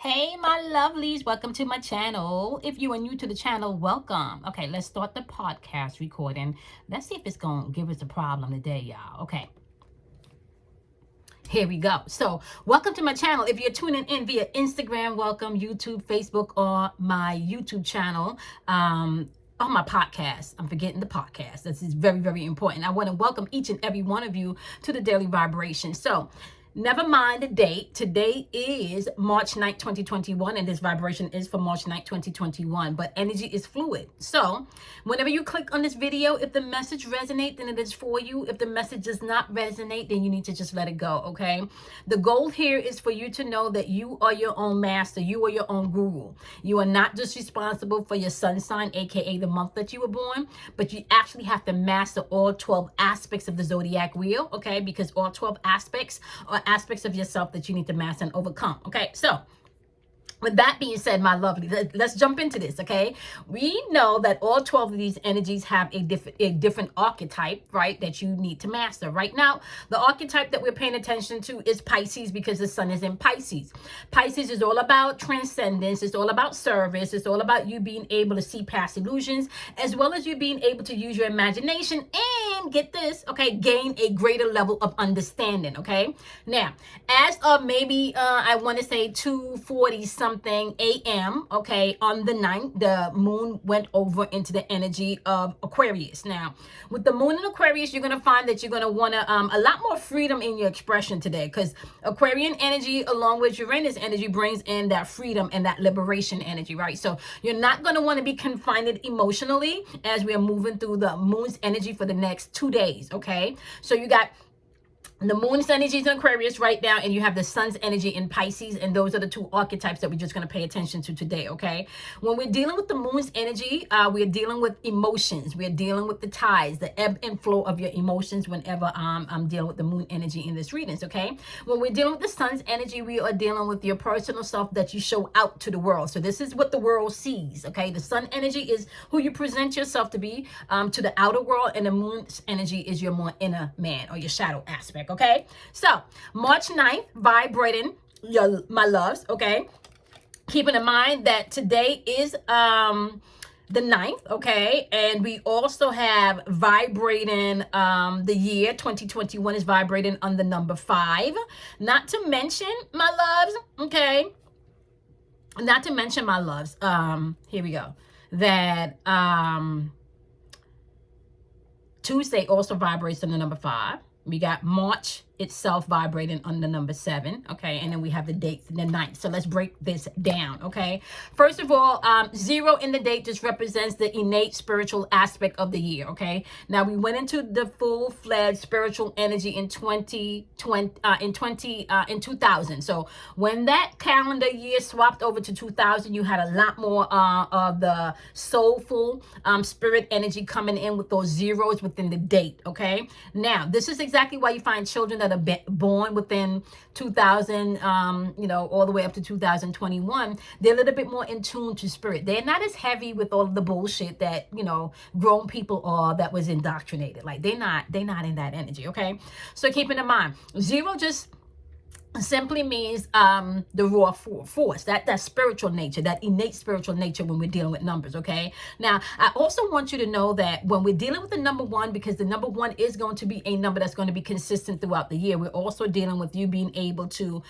Hey, my lovelies, welcome to my channel. If you are new to the channel, welcome. Okay, let's start the podcast recording. Let's see if it's going to give us a problem today, y'all. Okay, here we go. So, welcome to my channel. If you're tuning in via Instagram, welcome, YouTube, Facebook, or my YouTube channel. On my podcast. I'm forgetting the podcast. This is very, very important. I want to welcome each and every one of you to the Daily Vibration. So, never mind the date. Today is March 9th, 2021, and this vibration is for March 9th, 2021. But energy is fluid. So, whenever you click on this video, if the message resonates, then it is for you. If the message does not resonate, then you need to just let it go, okay? The goal here is for you to know that you are your own master. You are your own guru. You are not just responsible for your sun sign, aka the month that you were born, but you actually have to master all 12 aspects of the zodiac wheel, okay? Because all 12 aspects are aspects of yourself that you need to master and overcome. Okay, so with that being said, my lovely, let's jump into this, okay? We know that all 12 of these energies have a different archetype, right, that you need to master. Right now, the archetype that we're paying attention to is Pisces because the sun is in Pisces. Pisces is all about transcendence. It's all about service. It's all about you being able to see past illusions, as well as you being able to use your imagination and, get this, okay, gain a greater level of understanding, okay? Now, as of maybe, I want to say 2:40 something a.m., okay, on the 9th, the moon went over into the energy of Aquarius. Now, with the moon in Aquarius, you're going to find that you're going to want to a lot more freedom in your expression today, because Aquarian energy along with Uranus energy brings in that freedom and that liberation energy, right? So you're not going to want to be confined emotionally as we are moving through the moon's energy for the next 2 days, okay? So you got the moon's energy is in Aquarius right now, and you have the sun's energy in Pisces, and those are the two archetypes that we're just going to pay attention to today, okay? When we're dealing with the moon's energy, we're dealing with emotions. We're dealing with the tides, the ebb and flow of your emotions whenever I'm dealing with the moon energy in this readings, okay? When we're dealing with the sun's energy, we are dealing with your personal self that you show out to the world. So this is what the world sees, okay? The sun energy is who you present yourself to be to the outer world, and the moon's energy is your more inner man or your shadow aspect, okay? So March 9th, vibrating my loves, okay? Keeping in mind that today is the 9th, okay? And we also have vibrating the year 2021 is vibrating on the number 5. Not to mention, my loves, okay? Not to mention, my loves, here we go, that Tuesday also vibrates on the number 5. We got March itself vibrating on the number 7, okay? And then we have the date, the 9th. So let's break this down, okay? First of all, 0 in the date just represents the innate spiritual aspect of the year, okay? Now, we went into the full-fledged spiritual energy in 2000. So when that calendar year swapped over to 2000, you had a lot more of the soulful spirit energy coming in with those zeros within the date, okay? Now, this is exactly why you find children that are born within 2000, all the way up to 2021, they're a little bit more in tune to spirit. They're not as heavy with all of the bullshit that, grown people are that was indoctrinated. Like they're not in that energy, okay? So keeping in mind, 0 just simply means the raw force, that spiritual nature, that innate spiritual nature when we're dealing with numbers, okay? Now, I also want you to know that when we're dealing with the number 1, because the number 1 is going to be a number that's going to be consistent throughout the year, we're also dealing with you being able to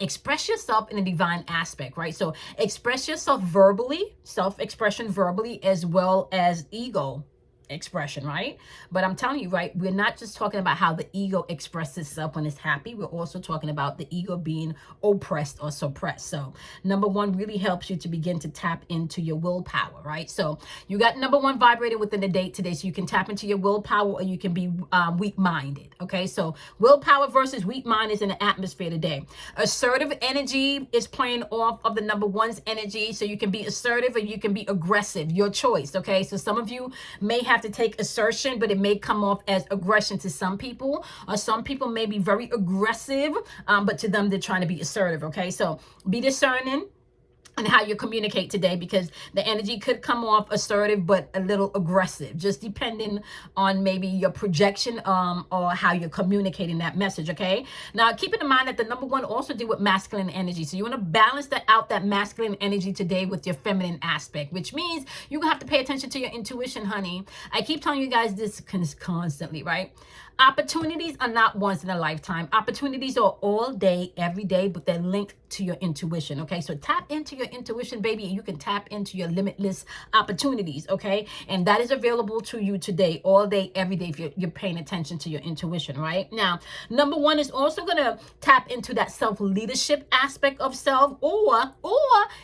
express yourself in a divine aspect, right? So express yourself verbally, self-expression verbally, as well as ego expression, right? But I'm telling you, right, we're not just talking about how the ego expresses itself when it's happy. We're also talking about the ego being oppressed or suppressed. So number 1 really helps you to begin to tap into your willpower, right? So you got number 1 vibrating within the date today, so you can tap into your willpower, or you can be weak-minded, okay? So willpower versus weak-minded is in the atmosphere today. Assertive energy is playing off of the number 1's energy, so you can be assertive or you can be aggressive, your choice, okay? So some of you may have to take assertion, but it may come off as aggression to some people, or some people may be very aggressive, but to them they're trying to be assertive, okay? So be discerning. and how you communicate today, because the energy could come off assertive but a little aggressive, just depending on maybe your projection or how you're communicating that message. Okay, now keeping in mind that the number one also deal with masculine energy, so you want to balance that out, that masculine energy today, with your feminine aspect, which means you're gonna have to pay attention to your intuition, honey. I keep telling you guys this constantly, right? Opportunities are not once in a lifetime. Opportunities are all day, every day, but they're linked to your intuition. Okay, so tap into your intuition, baby, and you can tap into your limitless opportunities. Okay, and that is available to you today, all day, every day, if you're paying attention to your intuition. Right now, number one is also gonna tap into that self-leadership aspect of self, or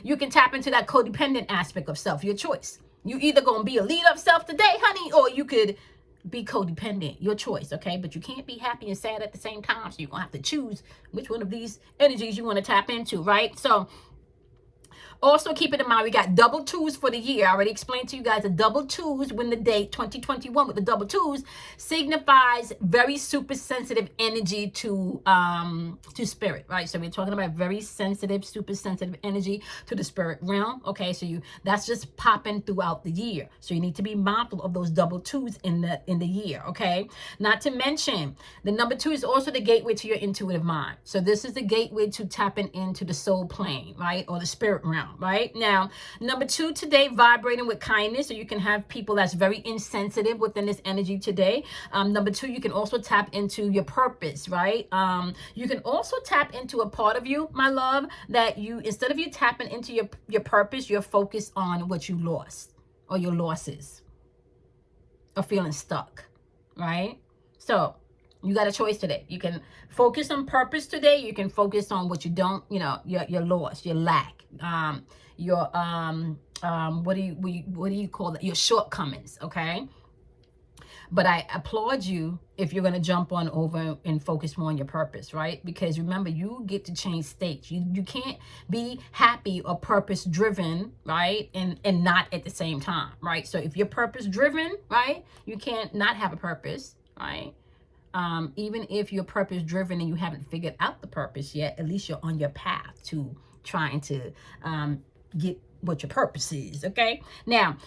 you can tap into that codependent aspect of self. Your choice. You either gonna be a leader of self today, honey, or you could be codependent. Your choice. Okay, but you can't be happy and sad at the same time, so you're gonna have to choose which one of these energies you want to tap into, right? So also keep it in mind, we got double twos for the year. I already explained to you guys, the double twos, when the date 2021 with the double twos signifies very super sensitive energy to spirit, right? So we're talking about very sensitive, super sensitive energy to the spirit realm. Okay, so that's just popping throughout the year. So you need to be mindful of those double twos in the year. Okay, not to mention the number two is also the gateway to your intuitive mind. So this is the gateway to tapping into the soul plane, right, or the spirit realm. Right now, number two today, vibrating with kindness. So you can have people that's very insensitive within this energy today. Number two, you can also tap into your purpose, right? You can also tap into a part of you, my love, that you, instead of you tapping into your purpose, you're focused on what you lost or your losses or feeling stuck, right? So you got a choice today. You can focus on purpose today. You can focus on what you don't, your loss, your lack, your what do you call it? Your shortcomings. Okay. But I applaud you if you're going to jump on over and focus more on your purpose, right? Because remember, you get to change states. You can't be happy or purpose driven, right? And not at the same time, right? So if you're purpose driven, right, you can't not have a purpose, right? Even if you're purpose driven and you haven't figured out the purpose yet, at least you're on your path to trying to get what your purpose is. Okay. Now,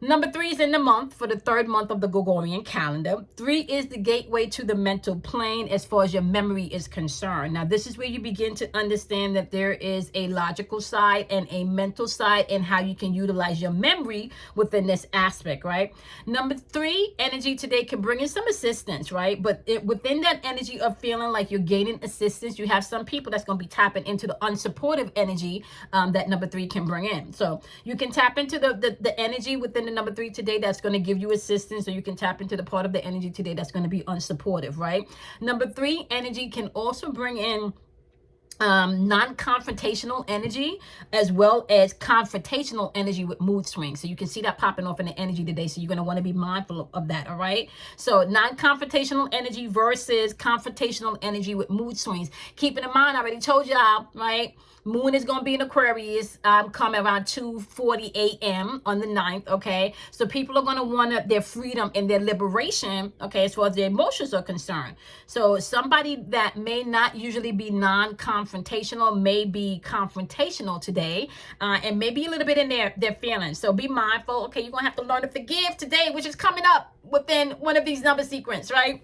number three is in the month for the third month of the Gregorian calendar. 3 is the gateway to the mental plane as far as your memory is concerned. Now, this is where you begin to understand that there is a logical side and a mental side, and how you can utilize your memory within this aspect, right? Number 3 energy today can bring in some assistance, right? But within that energy of feeling like you're gaining assistance, you have some people that's going to be tapping into the unsupportive energy that number 3 can bring in. So you can tap into the energy within the number 3 today that's going to give you assistance, or you can tap into the part of the energy today that's going to be unsupportive, right? Number 3 energy can also bring in non-confrontational energy, as well as confrontational energy with mood swings. So you can see that popping off in the energy today. So you're going to want to be mindful of that. All right. So non-confrontational energy versus confrontational energy with mood swings. Keeping in mind, I already told y'all, right? Moon is going to be in Aquarius coming around 2:40 a.m. on the 9th, okay? So people are going to want their freedom and their liberation, okay, as far as their emotions are concerned. So somebody that may not usually be non-confrontational may be confrontational today, and maybe a little bit in their feelings. So be mindful, okay? You're going to have to learn to forgive today, which is coming up within one of these number sequence, right?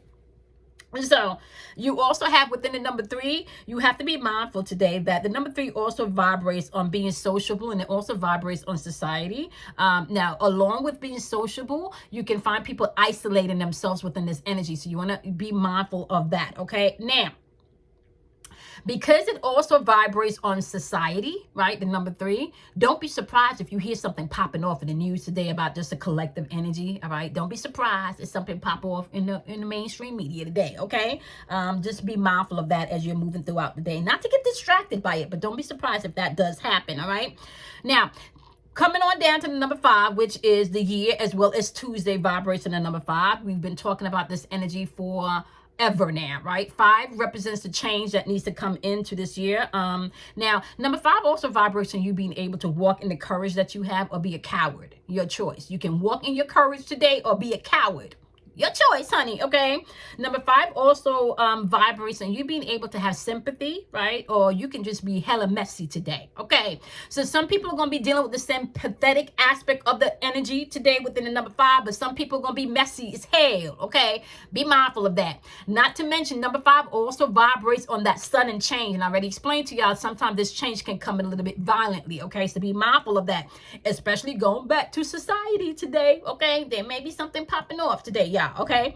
So you also have within the number 3, you have to be mindful today that the number 3 also vibrates on being sociable, and it also vibrates on society. Now, along with being sociable, you can find people isolating themselves within this energy. So you want to be mindful of that. Okay. Now, because it also vibrates on society, right? The number 3. Don't be surprised if you hear something popping off in the news today about just a collective energy. All right. Don't be surprised if something pop off in the mainstream media today. Okay. Just be mindful of that as you're moving throughout the day. Not to get distracted by it, but don't be surprised if that does happen. All right. Now, coming on down to the number 5, which is the year, as well as Tuesday vibrates in the number 5. We've been talking about this energy for ever now, right? 5 represents the change that needs to come into this year. Now, number 5 also vibrates on you being able to walk in the courage that you have, or be a coward. Your choice. You can walk in your courage today or be a coward. Your choice, honey, okay? Number 5 also vibrates on you being able to have sympathy, right? Or you can just be hella messy today, okay? So some people are going to be dealing with the sympathetic aspect of the energy today within the number 5, but some people are going to be messy as hell, okay? Be mindful of that. Not to mention, number 5 also vibrates on that sudden change. And I already explained to y'all, sometimes this change can come in a little bit violently, okay? So be mindful of that, especially going back to society today, okay? There may be something popping off today, y'all. Okay,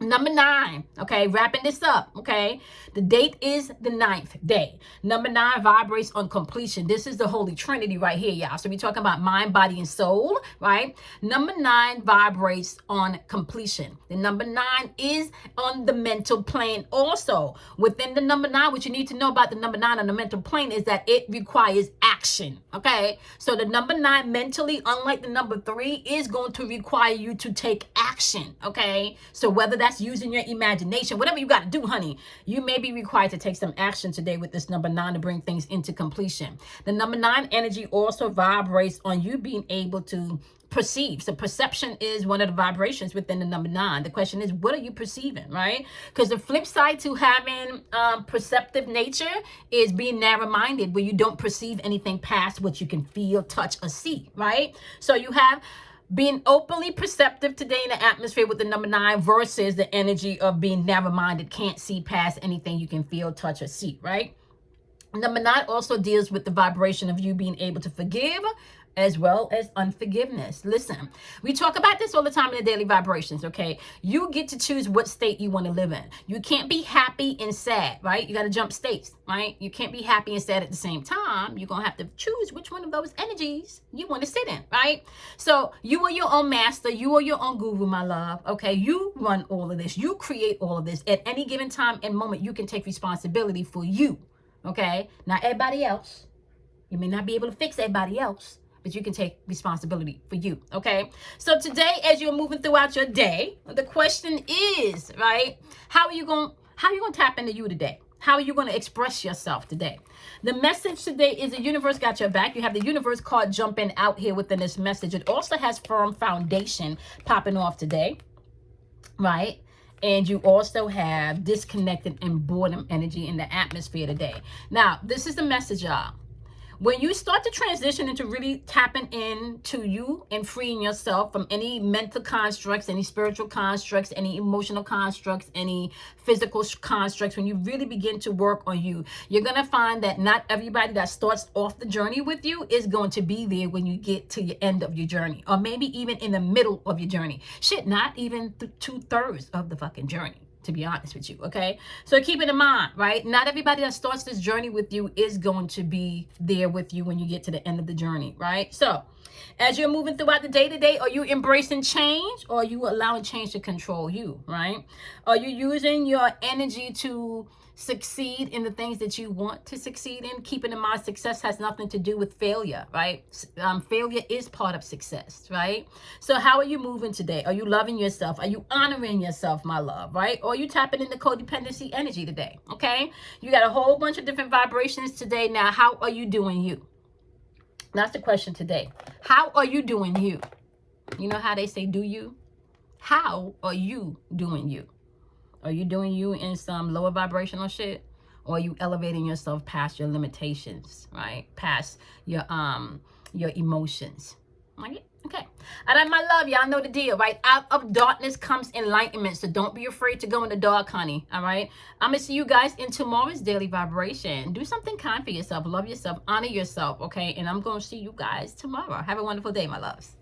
number 9, okay, wrapping this up, okay, the date is the 9th day. Number 9 vibrates on completion. This is the Holy Trinity right here, y'all. So we're talking about mind, body, and soul, right? Number 9 vibrates on completion. The number 9 is on the mental plane also. Within the number 9, what you need to know about the number 9 on the mental plane is that it requires action, okay? So the number 9 mentally, unlike the number 3, is going to require you to take action, okay? So whether that's using your imagination, whatever you got to do, honey, you may be required to take some action today with this number 9 to bring things into completion. The number 9 energy also vibrates on you being able to perceive. So perception is one of the vibrations within the number 9. The question is, what are you perceiving, right? Because the flip side to having perceptive nature is being narrow-minded, where you don't perceive anything past what you can feel, touch, or see, right? So you have being openly perceptive today in the atmosphere with the number 9 versus the energy of being narrow-minded, can't see past anything you can feel, touch, or see, right? Number 9 also deals with the vibration of you being able to forgive as well as unforgiveness. Listen, we talk about this all the time in the daily vibrations, okay? You get to choose what state you want to live in. You can't be happy and sad, right? You got to jump states, right? You can't be happy and sad at the same time. You're going to have to choose which one of those energies you want to sit in, right? So you are your own master. You are your own guru, my love, okay? You run all of this. You create all of this. At any given time and moment, you can take responsibility for you, okay? Not everybody else. You may not be able to fix everybody else, but you can take responsibility for you, okay? So today, as you're moving throughout your day, the question is, right, how are you going to tap into you today? How are you going to express yourself today? The message today is the universe got your back. You have the universe card jumping out here within this message. It also has firm foundation popping off today, right? And you also have disconnected and boredom energy in the atmosphere today. Now, this is the message, y'all. When you start to transition into really tapping into you and freeing yourself from any mental constructs, any spiritual constructs, any emotional constructs, any physical constructs, when you really begin to work on you, you're going to find that not everybody that starts off the journey with you is going to be there when you get to the end of your journey, or maybe even in the middle of your journey. Shit, not even 2/3 of the fucking journey, to be honest with you, okay? So keep it in mind, right? Not everybody that starts this journey with you is going to be there with you when you get to the end of the journey, right? So as you're moving throughout the day to day, are you embracing change, or are you allowing change to control you, right? Are you using your energy to succeed in the things that you want to succeed in? Keeping in mind, success has nothing to do with failure, right? Failure is part of success, right? So how are you moving today? Are you loving yourself? Are you honoring yourself, my love, right? Or are you tapping into codependency energy today, okay? You got a whole bunch of different vibrations today. Now, how are you doing you? That's the question today. How are you doing you? You know how they say, do you? How are you doing you? Are you doing you in some lower vibrational shit? Or are you elevating yourself past your limitations, right? Past your emotions. Okay. All right, my love, y'all know the deal, right? Out of darkness comes enlightenment. So don't be afraid to go in the dark, honey. All right. I'm going to see you guys in tomorrow's daily vibration. Do something kind for yourself. Love yourself. Honor yourself. Okay. And I'm going to see you guys tomorrow. Have a wonderful day, my loves.